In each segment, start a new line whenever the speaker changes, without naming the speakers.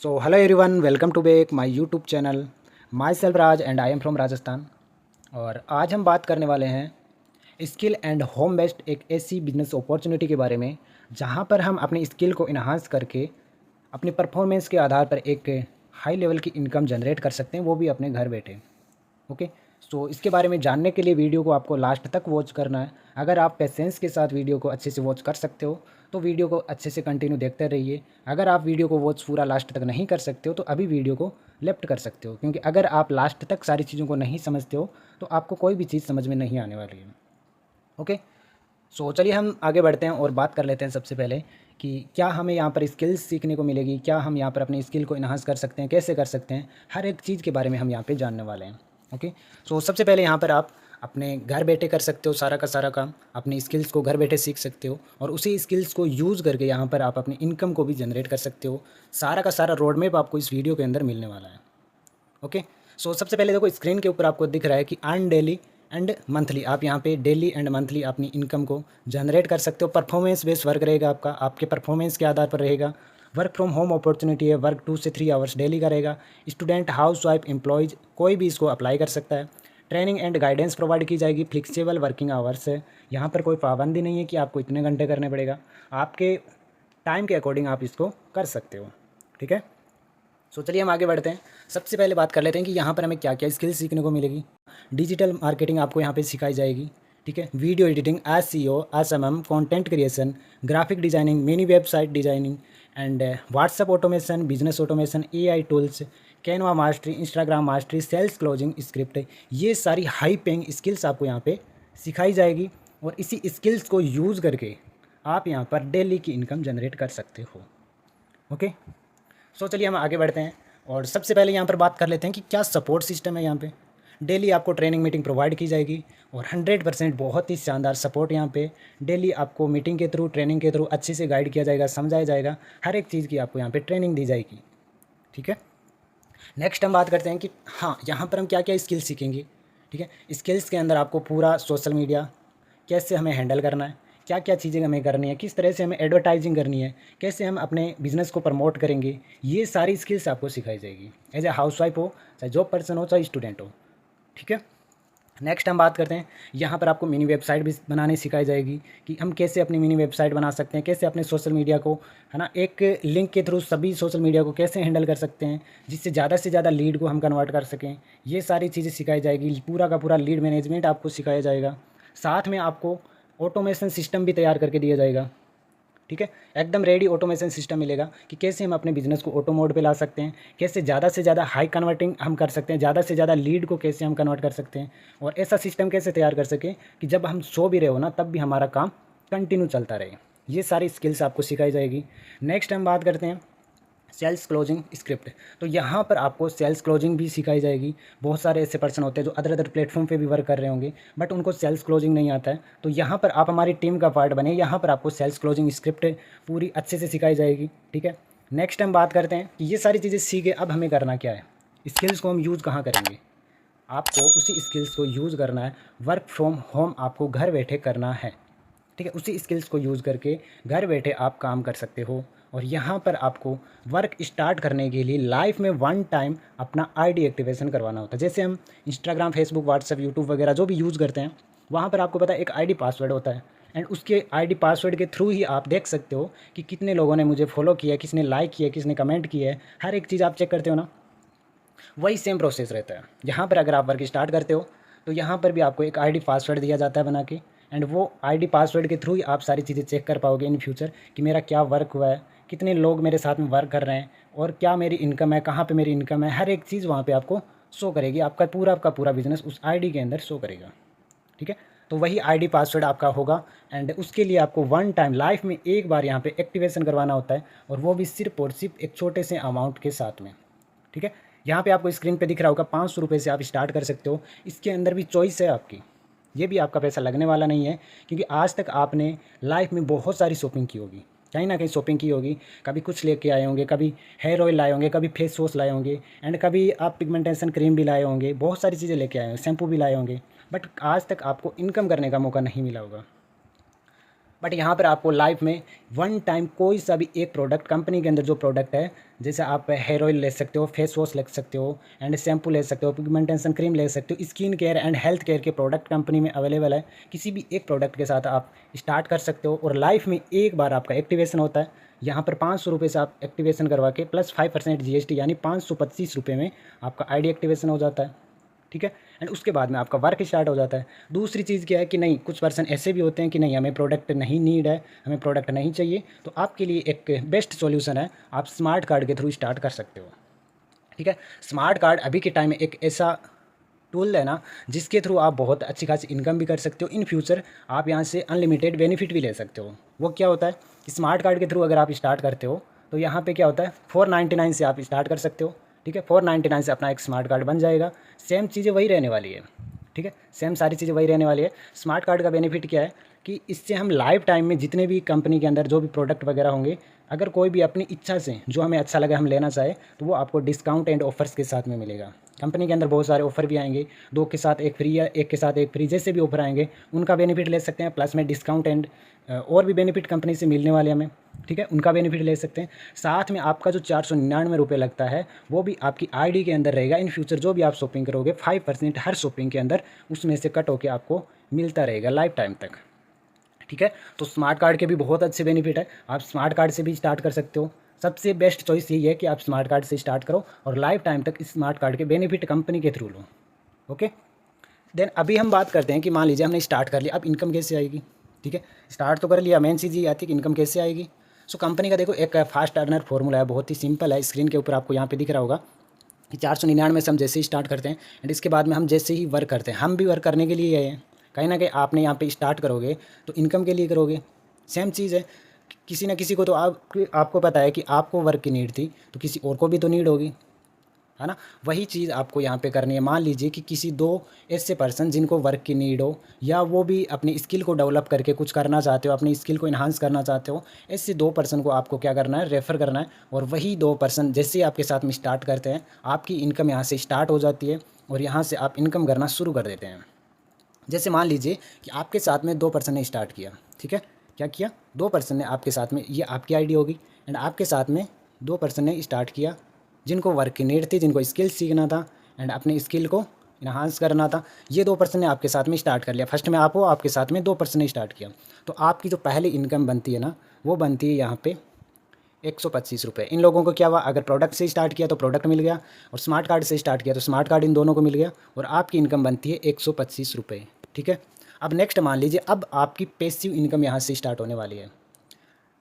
So hello everyone, welcome to back my YouTube channel. Myself Raj and I am from Rajasthan. और आज हम बात करने वाले हैं स्किल एंड होम बेस्ड एक ऐसी बिजनेस अपॉर्चुनिटी के बारे में जहां पर हम अपनी स्किल को इन्हांस करके अपनी परफॉर्मेंस के आधार पर एक हाई लेवल की इनकम जनरेट कर सकते हैं, वो भी अपने घर बैठे। ओके, सो इसके बारे में जानने के लिए वीडियो को आपको लास्ट तक वॉच करना है। अगर आप पेशेंस के साथ वीडियो को अच्छे से वॉच कर सकते हो तो वीडियो को अच्छे से कंटिन्यू देखते रहिए। अगर आप वीडियो को वॉच पूरा लास्ट तक नहीं कर सकते हो तो अभी वीडियो को लेफ्ट कर सकते हो, क्योंकि अगर आप लास्ट तक सारी चीज़ों को नहीं समझते हो तो आपको कोई भी चीज़ समझ में नहीं आने वाली है। ओके, सो चलिए हम आगे बढ़ते हैं और बात कर लेते हैं सबसे पहले कि क्या हमें यहाँ पर स्किल्स सीखने को मिलेगी, क्या हम यहाँ पर अपनी स्किल को इन्हांस कर सकते हैं, कैसे कर सकते हैं, हर एक चीज़ के बारे में हम यहाँ पे जानने वाले हैं। ओके, सो सबसे पहले यहाँ पर आप अपने घर बैठे कर सकते हो सारा का सारा काम, अपनी स्किल्स को घर बैठे सीख सकते हो और उसी स्किल्स को यूज़ करके यहाँ पर आप अपनी इनकम को भी जनरेट कर सकते हो। सारा का सारा रोड मैप आपको इस वीडियो के अंदर मिलने वाला है। ओके, सो सबसे पहले देखो स्क्रीन के ऊपर आपको दिख रहा है कि अर्न डेली एंड मंथली। आप यहाँ पे डेली एंड मंथली अपनी इनकम को जनरेट कर सकते हो। परफॉर्मेंस बेस्ड वर्क रहेगा आपका, आपके परफॉर्मेंस के आधार पर रहेगा। वर्क फ्रॉम होम अपॉर्चुनिटी है, वर्क 2 से 3 आवर्स डेली का रहेगा। स्टूडेंट, हाउस वाइफ, एम्प्लॉयज़ कोई भी इसको अप्लाई कर सकता है। ट्रेनिंग एंड गाइडेंस प्रोवाइड की जाएगी। फ्लेक्सिबल वर्किंग आवर्स है, यहाँ पर कोई पाबंदी नहीं है कि आपको इतने घंटे करने पड़ेगा, आपके टाइम के अकॉर्डिंग आप इसको कर सकते हो। ठीक है, सो चलिए हम आगे बढ़ते हैं। सबसे पहले बात कर लेते हैं कि यहाँ पर हमें क्या क्या स्किल्स सीखने को मिलेगी। डिजिटल मार्केटिंग आपको यहाँ पे सिखाई जाएगी। ठीक है, video editing, SEO, SMM, content creation, graphic designing, mini website designing and WhatsApp automation, business automation, AI tools, Canva mastery, Instagram mastery, sales closing script, ये सारी हाई पेइंग स्किल्स आपको यहाँ पे सिखाई जाएगी और इसी स्किल्स को यूज़ करके आप यहाँ पर डेली की इनकम जनरेट कर सकते हो। ओके, सो चलिए हम आगे बढ़ते हैं और सबसे पहले यहाँ पर बात कर लेते हैं कि क्या सपोर्ट सिस्टम है। यहाँ पे डेली आपको ट्रेनिंग मीटिंग प्रोवाइड की जाएगी और 100% बहुत ही शानदार सपोर्ट यहाँ पे डेली आपको मीटिंग के थ्रू, ट्रेनिंग के थ्रू अच्छे से गाइड किया जाएगा, समझाया जाएगा। हर एक चीज़ की आपको यहाँ पे ट्रेनिंग दी जाएगी। ठीक है, नेक्स्ट हम बात करते हैं कि हाँ यहाँ पर हम क्या क्या स्किल्स सीखेंगे। ठीक है, स्किल्स के अंदर आपको पूरा सोशल मीडिया कैसे हमें हैंडल करना है, क्या क्या चीज़ें हमें करनी है, किस तरह से हमें एडवर्टाइजिंग करनी है, कैसे हम अपने बिज़नेस को प्रमोट करेंगे, ये सारी स्किल्स आपको सिखाई जाएगी। एज ए हाउसवाइफ हो, चाहे जॉब पर्सन हो, चाहे स्टूडेंट हो। ठीक है, नेक्स्ट हम बात करते हैं, यहाँ पर आपको मिनी वेबसाइट भी बनानी सिखाई जाएगी कि हम कैसे अपनी मिनी वेबसाइट बना सकते हैं, कैसे अपने सोशल मीडिया को, है ना, एक लिंक के थ्रू सभी सोशल मीडिया को कैसे हैंडल कर सकते हैं जिससे ज़्यादा से ज़्यादा लीड को हम कन्वर्ट कर सकें। ये सारी चीज़ें सिखाई जाएगी। पूरा का पूरा लीड मैनेजमेंट आपको सिखाया जाएगा। साथ में आपको ऑटोमेशन सिस्टम भी तैयार करके दिया जाएगा। ठीक है, एकदम रेडी ऑटोमेशन सिस्टम मिलेगा कि कैसे हम अपने बिजनेस को ऑटो मोड पे ला सकते हैं, कैसे ज़्यादा से ज़्यादा हाई कन्वर्टिंग हम कर सकते हैं, ज़्यादा से ज़्यादा लीड को कैसे हम कन्वर्ट कर सकते हैं और ऐसा सिस्टम कैसे तैयार कर सकें कि जब हम सो भी रहे हो ना तब भी हमारा काम कंटिन्यू चलता रहे। ये सारी स्किल्स आपको सिखाई जाएगी। नेक्स्ट हम बात करते हैं सेल्स क्लोजिंग स्क्रिप्ट। तो यहाँ पर आपको सेल्स क्लोजिंग भी सिखाई जाएगी। बहुत सारे ऐसे पर्सन होते हैं जो अदर अदर प्लेटफॉर्म पे भी वर्क कर रहे होंगे बट उनको सेल्स क्लोजिंग नहीं आता है, तो यहाँ पर आप हमारी टीम का पार्ट बने। यहाँ पर आपको सेल्स क्लोजिंग स्क्रिप्ट पूरी अच्छे से सिखाई जाएगी। ठीक है, नेक्स्ट हम बात करते हैं कि ये सारी चीज़ें सीखे अब हमें करना क्या है, स्किल्स को हम यूज़ कहाँ करेंगे। आपको उसी स्किल्स को यूज़ करना है, वर्क फ्रॉम होम आपको घर बैठे करना है। ठीक है, उसी स्किल्स को यूज़ करके घर बैठे आप काम कर सकते हो और यहाँ पर आपको वर्क स्टार्ट करने के लिए लाइफ में 1 टाइम अपना आईडी एक्टिवेशन करवाना होता है। जैसे हम इंस्टाग्राम, फेसबुक, व्हाट्सएप, यूट्यूब वगैरह जो भी यूज़ करते हैं वहाँ पर आपको पता है एक आईडी पासवर्ड होता है एंड उसके आईडी पासवर्ड के थ्रू ही आप देख सकते हो कि कितने लोगों ने मुझे फॉलो किया, किसने लाइक किया, किसने कमेंट किया है, हर एक चीज़ आप चेक करते हो ना। वही सेम प्रोसेस रहता है यहाँ पर। अगर आप वर्क स्टार्ट करते हो तो यहाँ पर भी आपको एक आईडी पासवर्ड दिया जाता है बना के एंड वो आईडी पासवर्ड के थ्रू ही आप सारी चीज़ें चेक कर पाओगे इन फ्यूचर कि मेरा क्या वर्क हुआ है, कितने लोग मेरे साथ में वर्क कर रहे हैं और क्या मेरी इनकम है, कहाँ पे मेरी इनकम है। हर एक चीज़ वहाँ पे आपको शो करेगी। आपका पूरा बिजनेस उस आईडी के अंदर शो करेगा। ठीक है, तो वही आईडी पासवर्ड आपका होगा एंड उसके लिए आपको 1 टाइम लाइफ में एक बार यहाँ पे एक्टिवेशन करवाना होता है और वो भी सिर्फ और सिर्फ एक छोटे से अमाउंट के साथ में। ठीक है, यहाँ पे आपको स्क्रीन पे दिख रहा होगा 500 रुपये से आप स्टार्ट कर सकते हो। इसके अंदर भी चॉइस है आपकी, ये भी आपका पैसा लगने वाला नहीं है क्योंकि आज तक आपने लाइफ में बहुत सारी शॉपिंग की होगी, कहीं ना कहीं शॉपिंग की होगी। कभी कुछ लेके आए होंगे, कभी हेयर ऑयल लाए होंगे, कभी फेस वॉश लाए होंगे एंड कभी आप पिगमेंटेशन क्रीम भी लाए होंगे, बहुत सारी चीज़ें लेके आए होंगे, शैम्पू भी लाए होंगे बट आज तक आपको इनकम करने का मौका नहीं मिला होगा। बट यहाँ पर आपको लाइफ में वन टाइम कोई सा भी एक प्रोडक्ट, कंपनी के अंदर जो प्रोडक्ट है, जैसे आप हेयर ऑयल ले सकते हो, फेस वॉश ले सकते हो, एंड शैम्पू ले सकते हो, पिगमेंटेशन क्रीम ले सकते हो, skin care and health care के प्रोडक्ट कंपनी में अवेलेबल है। किसी भी एक प्रोडक्ट के साथ आप स्टार्ट कर सकते हो और लाइफ में एक बार आपका एक्टिवेशन होता है। यहाँ पर 500 रुपये से आप एक्टिवेशन करवा के प्लस 5% GST यानी 525 रुपये में आपका ID एक्टिवेशन हो जाता है। ठीक है, एंड उसके बाद में आपका वर्क स्टार्ट हो जाता है। दूसरी चीज़ क्या है कि नहीं, कुछ पर्सन ऐसे भी होते हैं कि नहीं हमें प्रोडक्ट नहीं नीड है, हमें प्रोडक्ट नहीं चाहिए, तो आपके लिए एक बेस्ट सॉल्यूशन है, आप स्मार्ट कार्ड के थ्रू स्टार्ट कर सकते हो। ठीक है, स्मार्ट कार्ड अभी के टाइम में एक ऐसा टूल है ना जिसके थ्रू आप बहुत अच्छी खासी इनकम भी कर सकते हो। इन फ्यूचर आप यहाँ से अनलिमिटेड बेनिफिट भी ले सकते हो। वो क्या होता है, स्मार्ट कार्ड के थ्रू अगर आप स्टार्ट करते हो तो यहाँ पे क्या होता है, 499 से आप स्टार्ट कर सकते हो। ठीक है, 499 से अपना एक स्मार्ट कार्ड बन जाएगा। सेम चीज़ें वही रहने वाली है। ठीक है, सेम सारी चीज़ें वही रहने वाली है। स्मार्ट कार्ड का बेनिफिट क्या है कि इससे हम लाइफ टाइम में जितने भी कंपनी के अंदर जो भी प्रोडक्ट वगैरह होंगे, अगर कोई भी अपनी इच्छा से जो हमें अच्छा लगे हम लेना चाहे तो वो आपको डिस्काउंट एंड ऑफर्स के साथ में मिलेगा। कंपनी के अंदर बहुत सारे ऑफर भी आएंगे, 2 के साथ 1 फ्री या 1 के साथ 1 फ्री, जैसे भी ऑफर आएंगे उनका बेनिफिट ले सकते हैं। प्लस में डिस्काउंट एंड और भी बेनिफिट कंपनी से मिलने वाले हमें। ठीक है, उनका बेनिफिट ले सकते हैं। साथ में आपका जो 499 रुपये लगता है वो भी आपकी ID के अंदर रहेगा। इन फ्यूचर जो भी आप शॉपिंग करोगे 5% हर शॉपिंग के अंदर उसमें से कट होकर आपको मिलता रहेगा लाइफ टाइम तक। ठीक है, तो स्मार्ट कार्ड के भी बहुत अच्छे बेनिफिट है, आप स्मार्ट कार्ड से भी स्टार्ट कर सकते हो। सबसे बेस्ट चॉइस यही है कि आप स्मार्ट कार्ड से स्टार्ट करो और लाइफ टाइम तक स्मार्ट कार्ड के बेनिफिट कंपनी के थ्रू लो। ओके, देन अभी हम बात करते हैं कि मान लीजिए हमने स्टार्ट कर लिया, अब इनकम कैसे आएगी। ठीक है, स्टार्ट तो कर लिया, मेन चीज़ ये आती है कि इनकम कैसे आएगी। सो कंपनी का देखो एक फास्ट अर्नर फॉर्मूला है, बहुत ही सिंपल है। स्क्रीन के ऊपर आपको यहाँ पे दिख रहा होगा कि 499 से हम जैसे ही स्टार्ट करते हैं एंड इसके बाद में हम जैसे ही वर्क करते हैं, हम भी वर्क करने के लिए आए हैं। कहीं ना कहीं आपने यहाँ पे स्टार्ट करोगे तो इनकम के लिए करोगे। सेम चीज़ है, किसी न किसी को तो आपको पता है कि आपको वर्क की नीड थी तो किसी और को भी तो नीड होगी, है ना। वही चीज़ आपको यहाँ पे करनी है। मान लीजिए कि किसी 2 ऐसे पर्सन जिनको वर्क की नीड हो या वो भी अपनी स्किल को डेवलप करके कुछ करना चाहते हो, अपनी स्किल को इन्हांस करना चाहते हो, ऐसे 2 पर्सन को आपको क्या करना है, रेफ़र करना है। और वही 2 पर्सन जैसे आपके साथ में स्टार्ट करते हैं, आपकी इनकम यहाँ से स्टार्ट हो जाती है और यहाँ से आप इनकम करना शुरू कर देते हैं। जैसे मान लीजिए कि आपके साथ में 2 पर्सन ने स्टार्ट किया। ठीक है, क्या किया, 2 पर्सन ने आपके साथ में, ये आपकी ID होगी, एंड आपके साथ में 2 पर्सन ने स्टार्ट किया जिनको वर्क की नीड थी, जिनको स्किल सीखना था एंड अपनी स्किल को इन्हांस करना था। ये 2 पर्सन ने आपके साथ में स्टार्ट कर लिया। फर्स्ट में आप हो, आपके साथ में 2 पर्सन ने स्टार्ट किया, तो आपकी जो पहली इनकम बनती है ना, वो बनती है यहाँ पे 125 रुपये। इन लोगों को क्या हुआ, अगर प्रोडक्ट से स्टार्ट किया तो प्रोडक्ट मिल गया, और स्मार्ट कार्ड से स्टार्ट किया तो स्मार्ट कार्ड, इन दोनों को मिल गया, और आपकी इनकम बनती है 125 रुपये। ठीक है, अब नेक्स्ट मान लीजिए अब आपकी पैसिव इनकम यहाँ से स्टार्ट होने वाली है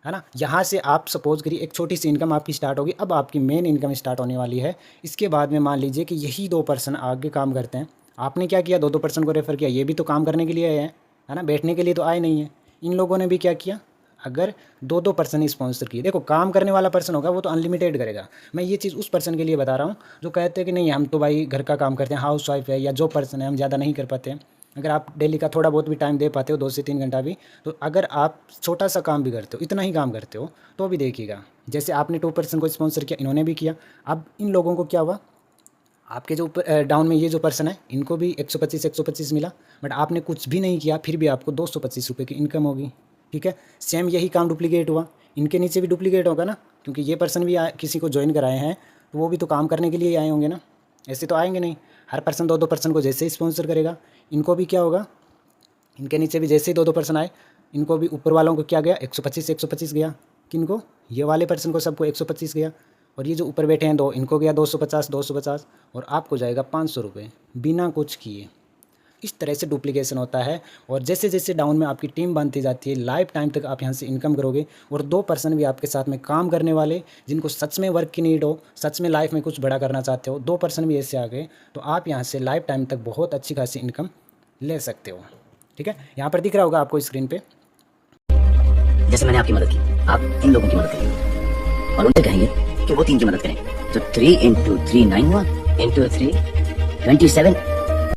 ना। यहाँ से आप सपोज करिए एक छोटी सी इनकम आपकी स्टार्ट होगी, अब आपकी मेन इनकम स्टार्ट होने वाली है। इसके बाद में मान लीजिए कि यही 2 पर्सन आगे काम करते हैं, आपने क्या किया, 2 पर्सन को रेफ़र किया, ये भी तो काम करने के लिए आए हैं, है ना, बैठने के लिए तो आए नहीं है। इन लोगों ने भी क्या किया, अगर 2 पर्सन स्पॉन्सर किए, देखो काम करने वाला पर्सन होगा वो तो अनलिमिटेड करेगा। मैं ये चीज़ उस पर्सन के लिए बता रहा हूँ जो कहते हैं कि नहीं हम तो भाई घर का काम करते हैं, हाउस वाइफ है, या जो पर्सन है हम ज़्यादा नहीं कर पाते हैं। अगर आप डेली का थोड़ा बहुत भी टाइम दे पाते हो, 2 से 3 घंटा भी, तो अगर आप छोटा सा काम भी करते हो, इतना ही काम करते हो, तो भी देखिएगा जैसे आपने 2 पर्सन को स्पॉन्सर किया, इन्होंने भी किया। अब इन लोगों को क्या हुआ, आपके जो डाउन में ये जो पर्सन है इनको भी 125 मिला, बट आपने कुछ भी नहीं किया, फिर भी आपको 225 रुपये की इनकम होगी। ठीक है, सेम यही काम डुप्लीकेट हुआ, इनके नीचे भी डुप्लीकेट होगा ना, क्योंकि ये पर्सन भी किसी को ज्वाइन कराए हैं तो वो भी तो काम करने के लिए आए होंगे ना, ऐसे तो आएंगे नहीं। हर पर्सन 2 पर्सन को जैसे ही स्पॉन्सर करेगा, इनको भी क्या होगा, इनके नीचे भी जैसे ही 2 पर्सन आए, इनको भी ऊपर वालों को क्या गया, 125 गया। किनको, ये वाले पर्सन को सबको 125 गया, और ये जो ऊपर बैठे हैं 2, इनको गया 250, और आपको जाएगा 500 रुपये बिना कुछ किए। इस तरह से डुप्लीकेशन होता है, और जैसे जैसे डाउन में आपकी टीम बनती जाती है, लाइफ टाइम तक आप यहाँ से इनकम करोगे। और 2 पर्सन भी आपके साथ में काम करने वाले, जिनको सच में वर्क की नीड हो, सच में लाइफ में कुछ बड़ा करना चाहते हो, 2 पर्सन भी ऐसे आ गए, तो आप यहाँ से लाइफ टाइम तक बहुत अच्छी खासी इनकम ले सकते हो। ठीक है, यहाँ पर दिख रहा होगा आपको स्क्रीन पे,
जैसे मैंने आपकी मदद की, आप इन लोगों की मदद करेंगे और उनसे कहेंगे कि वो 3 की मदद करें। तो 3 into 3 9 हुआ, into 3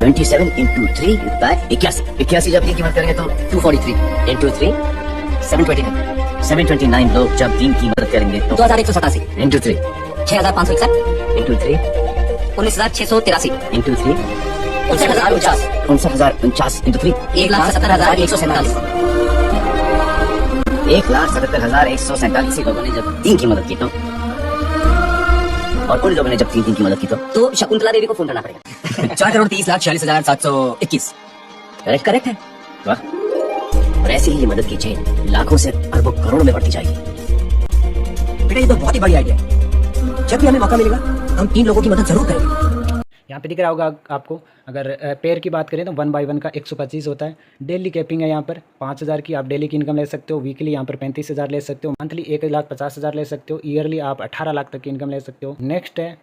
27 into 3 81 जब 3 की मदद करेंगे तो 243 into 3 729 लोग जब 3 की मदद करेंगे तो 2187 into 3 6561 into 3 19683 into 3 59,049 into 3 1,70,147 1,77,147 लोगों ने जब 3 की मदद की और उन लोगों ने जब 3 की मदद की तो शकुंतला देवी को फोन करना पड़ेगा। 4,30,46,721 करेक्ट है। वाह। और ऐसे ही ये मदद की चेन लाखों से अरबों करोड़ों में बढ़ती जाएगी। बेटा ये तो बहुत ही बड़ी आइडिया है। जब भी हमें मौका मिलेगा हम 3 लोगों की मदद जरूर करेंगे।
यहाँ पे दिख रहा होगा आपको, अगर पेयर की बात करें तो 1 बाय 1 का 125 होता है। डेली कैपिंग है यहाँ पर 5,000 की, आप डेली की इनकम ले सकते हो। वीकली यहाँ पर 35,000 ले सकते हो। मंथली 1,50,000 ले सकते हो। ईयरली आप 18 लाख तक की इनकम ले सकते हो। नेक्स्ट है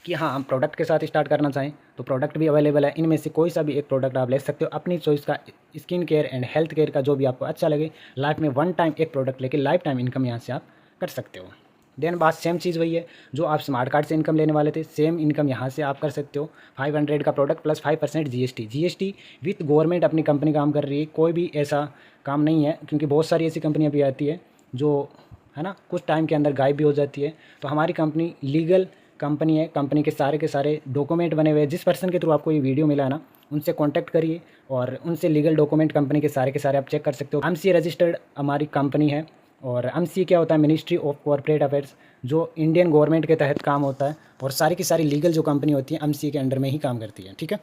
कि हाँ, हम प्रोडक्ट के साथ स्टार्ट करना चाहें तो प्रोडक्ट भी अवेलेबल है। इनमें से कोई सा भी एक प्रोडक्ट आप ले सकते हो अपनी चॉइस का, skin care and health care का, जो भी आपको अच्छा लगे। लाइफ में 1 टाइम एक प्रोडक्ट लेके लाइफ टाइम इनकम यहाँ से आप कर सकते हो। देन बात सेम चीज़ वही है जो आप स्मार्ट कार्ड से इनकम लेने वाले थे, सेम इनकम यहाँ से आप कर सकते हो। 500 का product plus 5% GST with government अपनी कंपनी काम कर रही है। कोई भी ऐसा काम नहीं है, क्योंकि बहुत सारी ऐसी कंपनियाँ भी आती है जो है ना कुछ टाइम के अंदर गायब भी हो जाती है। तो हमारी कंपनी लीगल कंपनी है। कंपनी के सारे डॉक्यूमेंट बने हुए हैं। जिस पर्सन के थ्रू आपको ये वीडियो मिला है ना, उनसे कांटेक्ट करिए और उनसे लीगल डॉक्यूमेंट कंपनी के सारे आप चेक कर सकते हो। एमसीए रजिस्टर्ड हमारी कंपनी है। और एमसीए क्या होता है? मिनिस्ट्री ऑफ कॉर्पोरेट अफेयर्स, जो इंडियन गवर्नमेंट के तहत काम होता है। और सारी की सारी लीगल जो कंपनी होती है एमसीए के अंडर में ही काम करती है। ठीक है,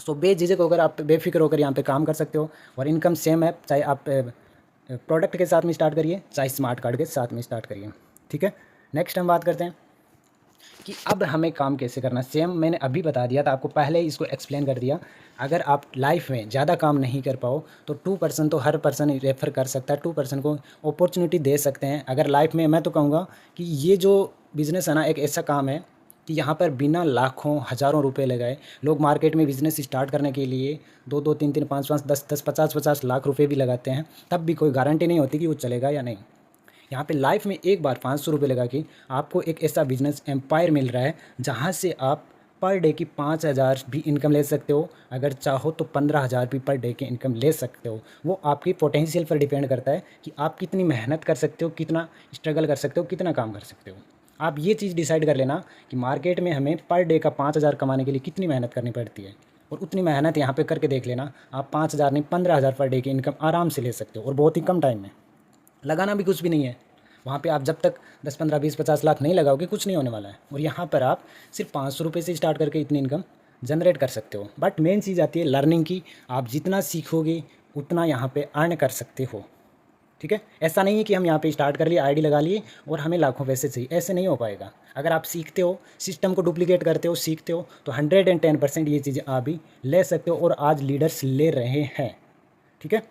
सो बेझिझक होकर आप बेफिक्र होकर यहाँ पे काम कर सकते हो। और इनकम सेम है, चाहे आप प्रोडक्ट के साथ में स्टार्ट करिए चाहे स्मार्ट कार्ड के साथ में स्टार्ट करिए। ठीक है, नेक्स्ट हम बात करते हैं कि अब हमें काम कैसे करना। सेम मैंने अभी बता दिया था आपको, पहले ही इसको एक्सप्लेन कर दिया। अगर आप लाइफ में ज़्यादा काम नहीं कर पाओ तो 2% तो हर पर्सन रेफ़र कर सकता है। 2% को अपॉर्चुनिटी दे सकते हैं। अगर लाइफ में, मैं तो कहूँगा कि ये जो बिज़नेस है ना, एक ऐसा काम है कि यहाँ पर बिना लाखों हज़ारों रुपए लगाए लोग मार्केट में बिज़नेस स्टार्ट करने के लिए 2-2, 3-3, 5-5, 10-10, 50-50 लाख रुपए भी लगाते हैं। तब भी कोई गारंटी नहीं होती कि वो चलेगा या नहीं। यहाँ पे लाइफ में एक बार 500 रुपये लगा के आपको एक ऐसा बिजनेस एम्पायर मिल रहा है जहाँ से आप पर डे की 5,000 भी इनकम ले सकते हो। अगर चाहो तो 15,000 भी पर डे की इनकम ले सकते हो। वो आपकी पोटेंशियल पर डिपेंड करता है कि आप कितनी मेहनत कर सकते हो, कितना स्ट्रगल कर सकते हो, कितना काम कर सकते हो। आप ये चीज़ डिसाइड कर लेना कि मार्केट में हमें पर डे का 5,000 कमाने के लिए कितनी मेहनत करनी पड़ती है, और उतनी मेहनत यहाँ पे करके देख लेना। आप 5,000 नहीं 15,000 पर डे की इनकम आराम से ले सकते हो, और बहुत ही कम टाइम में। लगाना भी कुछ भी नहीं है वहाँ पे। आप जब तक 10, 15, 20, 50 लाख नहीं लगाओगे कुछ नहीं होने वाला है। और यहाँ पर आप सिर्फ 500 रुपये से स्टार्ट करके इतनी इनकम जनरेट कर सकते हो। बट मेन चीज़ आती है लर्निंग की। आप जितना सीखोगे उतना यहाँ पे अर्न कर सकते हो। ठीक है, ऐसा नहीं है कि हम यहाँ पे स्टार्ट कर लिए, आईडी लगा लिए और हमें लाखों पैसे चाहिए, ऐसे नहीं हो पाएगा। अगर आप सीखते हो, सिस्टम को डुप्लीकेट करते हो, सीखते हो, तो 110% ये चीज़ें आप भी ले सकते हो, और आज लीडर्स ले रहे हैं। ठीक है,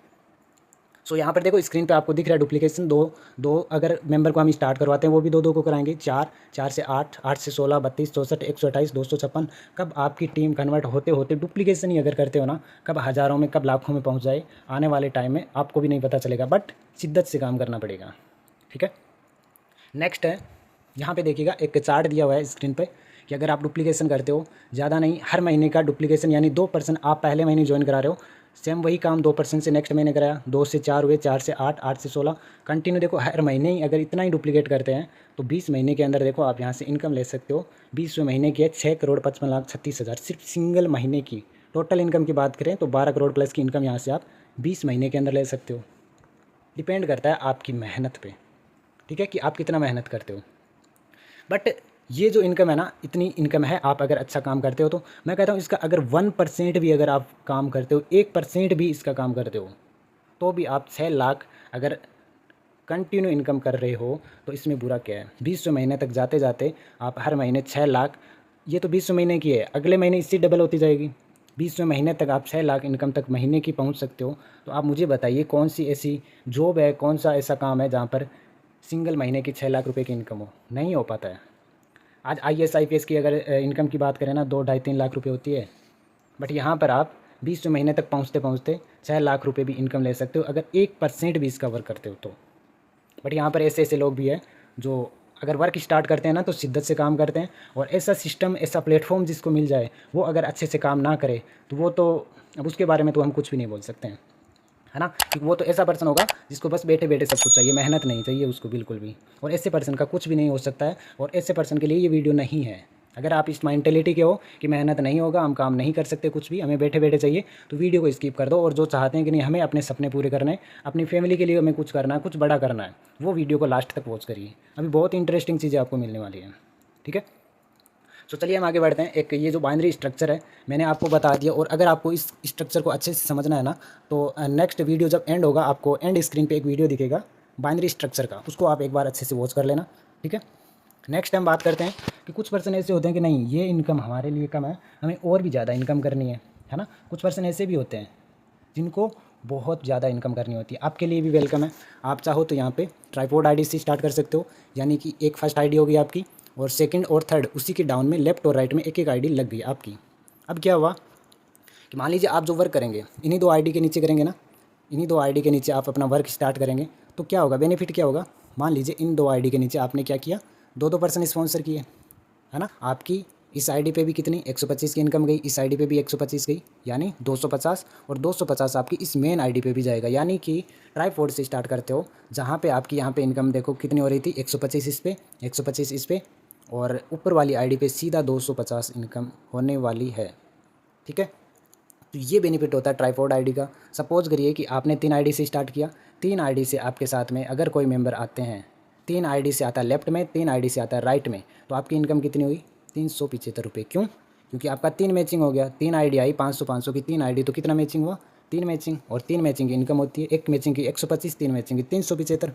सो यहाँ पर देखो स्क्रीन पे आपको दिख रहा है डुप्लीकेशन। दो अगर मेंबर को हम स्टार्ट करवाते हैं वो भी 2 को कराएंगे। 4 से 8, 8 से 16, 32, 64, 128, 256। कब आपकी टीम कन्वर्ट होते होते डुप्लीकेशन ही अगर करते हो ना, कब हज़ारों में, कब लाखों में पहुँच जाए आने वाले टाइम में आपको भी नहीं पता चलेगा। बट शिद्दत से काम करना पड़ेगा। ठीक है, नेक्स्ट है, यहाँ पे देखिएगा एक चार्ट दिया हुआ है स्क्रीन पे कि अगर आप डुप्लीकेशन करते हो, ज़्यादा नहीं, हर महीने का डुप्लीकेशन, यानी 2% आप पहले महीने ज्वाइन करा रहे हो, सेम वही काम 2% से नेक्स्ट महीने कराया, 2 से 4 हुए, 4 से 8, 8 से 16, कंटिन्यू। देखो हर महीने ही अगर इतना ही डुप्लीकेट करते हैं तो 20 महीने के अंदर देखो आप यहाँ से इनकम ले सकते हो। 20वें महीने की है 6,55,36,000 सिर्फ सिंगल महीने की। टोटल इनकम की बात करें तो 12 करोड़ प्लस की इनकम यहाँ से आप 20 महीने के अंदर ले सकते हो। डिपेंड करता है आपकी मेहनत पे। ठीक है, कि आप कितना मेहनत करते हो। बट ये जो इनकम है ना, इतनी इनकम है, आप अगर अच्छा काम करते हो तो मैं कहता हूँ इसका अगर 1% भी अगर आप काम करते हो, 1% भी इसका काम करते हो, तो भी आप 6 लाख अगर कंटिन्यू इनकम कर रहे हो तो इसमें बुरा क्या है। 20वें महीने तक जाते जाते आप हर महीने 6 लाख, ये तो 20वें महीने की है, अगले महीने इससे डबल होती जाएगी। 20वें महीने तक आप 6 लाख इनकम तक महीने की पहुँच सकते हो। तो आप मुझे बताइए कौन सी ऐसी जॉब है, कौन सा ऐसा काम है जहाँ पर सिंगल महीने की 6 लाख रुपये की इनकम हो? नहीं हो पाता है। आज IAS IPS की अगर इनकम की बात करें ना, 2, 2.5, 3 लाख रुपए होती है। बट यहाँ पर आप 20वें महीने तक पहुँचते पहुँचते 6 लाख रुपए भी इनकम ले सकते हो अगर 1% भी इसका वर्क करते हो तो। बट यहाँ पर ऐसे ऐसे लोग भी हैं जो अगर वर्क स्टार्ट करते हैं ना तो शिद्दत से काम करते हैं, और ऐसा सिस्टम, ऐसा प्लेटफॉर्म जिसको मिल जाए, वो अगर अच्छे से काम ना करे तो वो तो, अब उसके बारे में तो हम कुछ भी नहीं बोल सकते हैं, है ना। क्योंकि वो तो ऐसा पर्सन होगा जिसको बस बैठे बैठे सब कुछ चाहिए, मेहनत नहीं चाहिए उसको बिल्कुल भी। और ऐसे पर्सन का कुछ भी नहीं हो सकता है, और ऐसे पर्सन के लिए ये वीडियो नहीं है। अगर आप इस मेंटेलिटी के हो कि मेहनत नहीं होगा, हम काम नहीं कर सकते, कुछ भी हमें बैठे बैठे चाहिए, तो वीडियो को स्किप कर दो। और जो चाहते हैं कि नहीं हमें अपने सपने पूरे करने हैं, अपनी फैमिली के लिए हमें कुछ करना है, कुछ बड़ा करना है, वो वीडियो को लास्ट तक वॉच करिए। अभी बहुत इंटरेस्टिंग चीज़ें आपको मिलने वाली हैं, ठीक है। तो चलिए हम आगे बढ़ते हैं। एक ये जो बाइनरी स्ट्रक्चर है मैंने आपको बता दिया, और अगर आपको इस स्ट्रक्चर को अच्छे से समझना है ना, तो नेक्स्ट वीडियो जब एंड होगा आपको एंड स्क्रीन पे एक वीडियो दिखेगा बाइनरी स्ट्रक्चर का, उसको आप एक बार अच्छे से वॉच कर लेना, ठीक है। नेक्स्ट हम बात करते हैं कि कुछ पर्सन ऐसे होते हैं कि नहीं ये इनकम हमारे लिए कम है, हमें और भी ज़्यादा इनकम करनी है ना। कुछ पर्सन ऐसे भी होते हैं जिनको बहुत ज़्यादा इनकम करनी होती है। आपके लिए भी वेलकम है। आप चाहो तो यहाँ पे ट्राइपॉड आईडी से स्टार्ट कर सकते हो, यानी कि एक फर्स्ट आईडी होगी आपकी, और सेकंड और थर्ड उसी के डाउन में लेफ्ट और राइट में एक एक आईडी लग गई आपकी। अब क्या हुआ कि मान लीजिए आप जो वर्क करेंगे इन्हीं 2 आईडी के नीचे करेंगे ना, इन्हीं 2 आईडी के नीचे आप अपना वर्क स्टार्ट करेंगे, तो क्या होगा, बेनिफिट क्या होगा। मान लीजिए इन 2 आईडी के नीचे आपने क्या किया, 2 पर्सन स्पॉन्सर किए, है ना। आपकी इस आईडी पे भी कितनी 125 की इनकम गई, इस आईडी पे भी 125 गई, यानी 250, और 250 आपकी इस मेन आईडी पे भी जाएगा। यानी कि ट्राइपॉड से स्टार्ट करते हो, जहाँ पे आपकी यहाँ पे इनकम देखो कितनी हो रही थी, 125 इस पे, 125 इस पे, और ऊपर वाली आईडी पे सीधा 250 इनकम होने वाली है, ठीक है। तो ये बेनिफिट होता है ट्राइपॉड आईडी का। सपोज करिए कि आपने 3 आईडी से स्टार्ट किया, 3 आईडी से आपके साथ में अगर कोई मेंबर आते हैं, 3 आईडी से आता है लेफ्ट में, 3 आईडी से आता है राइट में, तो आपकी इनकम कितनी हुई, 375 रुपये। क्यों? क्योंकि आपका 3 मैचिंग हो गया, 3 आईडी आई 500 की 3 आईडी, तो कितना मैचिंग हुआ, 3 मैचिंग, और 3 मैचिंग की इनकम होती है, एक मैचिंग की 125, 3 मैचिंग की 375।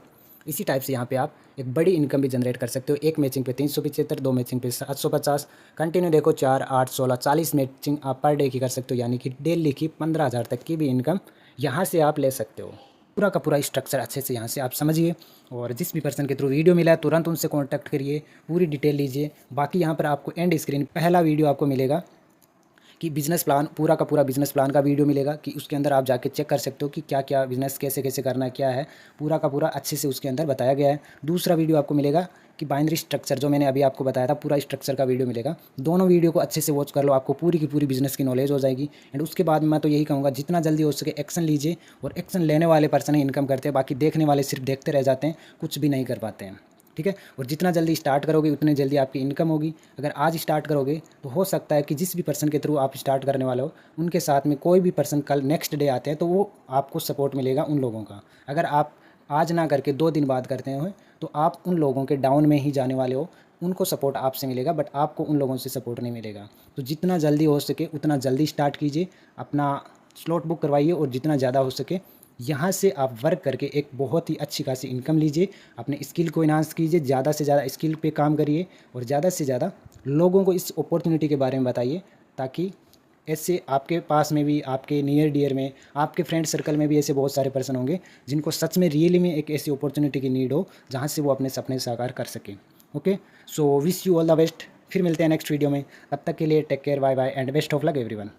इसी टाइप से यहाँ पे आप एक बड़ी इनकम भी जनरेट कर सकते हो। एक मैचिंग पे 375, 2 मैचिंग पे 750, कंटिन्यू देखो 4, 8, 16, 40 मैचिंग आप पर डे की कर सकते हो, यानी कि डेली की 15,000 तक की भी इनकम यहाँ से आप ले सकते हो। पूरा का पूरा स्ट्रक्चर अच्छे से यहाँ से आप समझिए, और जिस भी पर्सन के थ्रू वीडियो मिला है तुरंत उनसे कॉन्टैक्ट करिए, पूरी डिटेल लीजिए। बाकी यहाँ पर आपको एंड स्क्रीन पहला वीडियो आपको मिलेगा कि बिज़नेस प्लान, पूरा का पूरा बिज़नेस प्लान का वीडियो मिलेगा, कि उसके अंदर आप जाके चेक कर सकते हो कि क्या क्या बिज़नेस कैसे कैसे करना है, क्या है, पूरा का पूरा अच्छे से उसके अंदर बताया गया है। दूसरा वीडियो आपको मिलेगा कि बाइनरी स्ट्रक्चर, जो मैंने अभी आपको बताया था, पूरा स्ट्रक्चर का वीडियो मिलेगा। दोनों वीडियो को अच्छे से वॉच कर लो, आपको पूरी की पूरी बिज़नेस की नॉलेज हो जाएगी। एंड उसके बाद मैं तो यही कहूँगा जितना जल्दी हो सके एक्शन लीजिए, और एक्शन लेने वाले पर्सन ही इनकम करते हैं, बाकी देखने वाले सिर्फ देखते रह जाते हैं, कुछ भी नहीं कर पाते हैं, ठीक है। और जितना जल्दी स्टार्ट करोगे उतनी जल्दी आपकी इनकम होगी। अगर आज स्टार्ट करोगे तो हो सकता है कि जिस भी पर्सन के थ्रू आप स्टार्ट करने वाले हो उनके साथ में कोई भी पर्सन कल नेक्स्ट डे आते हैं, तो वो आपको सपोर्ट मिलेगा उन लोगों का। अगर आप आज ना करके 2 दिन बाद करते हो तो आप उन लोगों के डाउन में ही जाने वाले हो, उनको सपोर्ट आपसे मिलेगा, बट आपको उन लोगों से सपोर्ट नहीं मिलेगा। तो जितना जल्दी हो सके उतना जल्दी स्टार्ट कीजिए, अपना स्लॉट बुक करवाइए, और जितना ज़्यादा हो सके यहाँ से आप वर्क करके एक बहुत ही अच्छी खासी इनकम लीजिए, अपने स्किल को इन्हांस कीजिए, ज़्यादा से ज़्यादा स्किल पे काम करिए, और ज़्यादा से ज़्यादा लोगों को इस अपॉर्चुनिटी के बारे में बताइए, ताकि ऐसे आपके पास में भी, आपके नियर डियर में, आपके फ्रेंड सर्कल में भी ऐसे बहुत सारे पर्सन होंगे जिनको सच में रियली में एक ऐसी अपॉर्चुनिटी की नीड हो जहाँ से वो अपने सपने साकार कर सकें। Okay, so wish you all the best. फिर मिलते हैं नेक्स्ट वीडियो में, तब तक के लिए take care, bye bye and best of luck everyone.